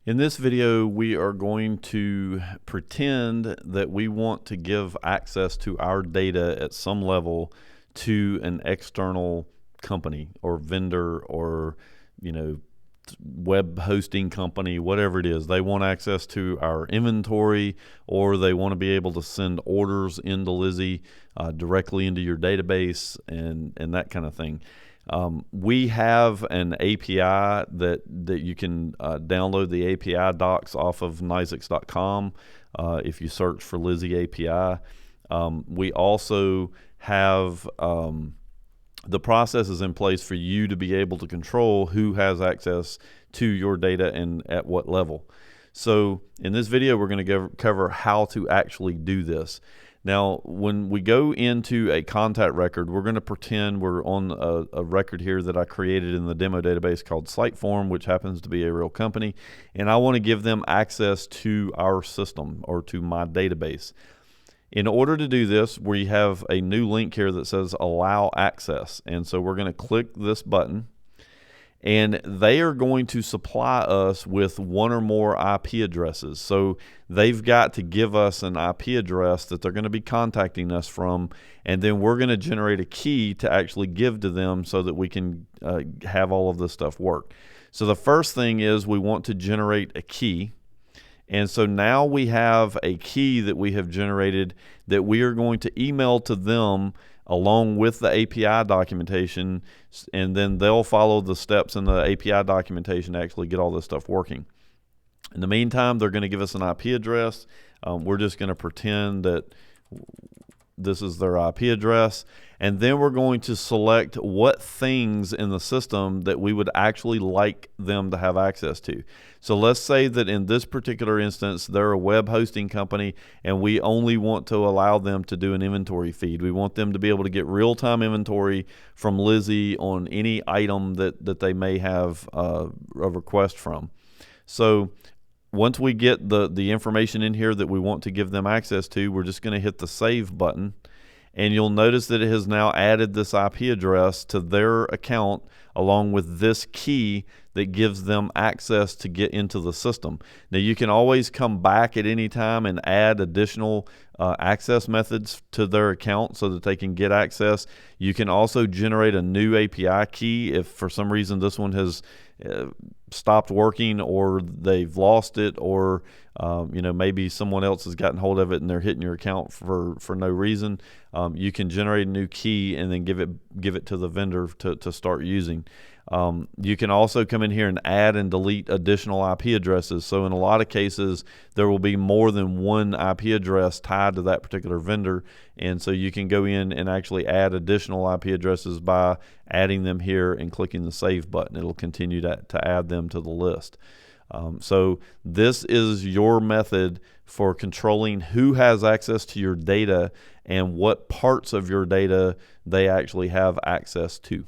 In this video, we are going to pretend that we want to give access to our data at some level to an external company or vendor or, web hosting company, whatever it is. They want access to our inventory, or they want to be able to send orders into Lizzy directly into your database and that kind of thing. We have an API that you can download the API docs off of nizix.com if you search for Lizzy API. We also have the process is in place for you to be able to control who has access to your data and at what level. So in this video, we're going to cover how to actually do this. Now, when we go into a contact record, we're going to pretend we're on a record here that I created in the demo database called Siteform, which happens to be a real company, and I want to give them access to our system or to my database. In order to do this, we have a new link here that says allow access. And so we're going to click this button, and they are going to supply us with one or more IP addresses. So they've got to give us an IP address that they're going to be contacting us from, and then we're going to generate a key to actually give to them so that we can have all of this stuff work. So the first thing is we want to generate a key. And so now we have a key that we have generated that we are going to email to them along with the API documentation, and then they'll follow the steps in the API documentation to actually get all this stuff working. In the meantime, they're going to give us an IP address. We're just going to pretend that this is their IP address, and then we're going to select what things in the system that we would actually like them to have access to. So let's say that in this particular instance, they're a web hosting company, and we only want to allow them to do an inventory feed. We want them to be able to get real-time inventory from Lizzy on any item that they may have a request from. So once we get the information in here that we want to give them access to, we're just going to hit the save button, and you'll notice that it has now added this IP address to their account along with this key that gives them access to get into the system. Now you can always come back at any time and add additional access methods to their account so that they can get access. You can also generate a new API key if for some reason this one has stopped working, or they've lost it, or maybe someone else has gotten hold of it and they're hitting your account for no reason. You can generate a new key and then give it to the vendor to start using. You can also come in here and add and delete additional IP addresses. So in a lot of cases, there will be more than one IP address tied to that particular vendor. And so you can go in and actually add additional IP addresses by adding them here and clicking the save button. It'll continue to add them to the list. So this is your method for controlling who has access to your data and what parts of your data they actually have access to.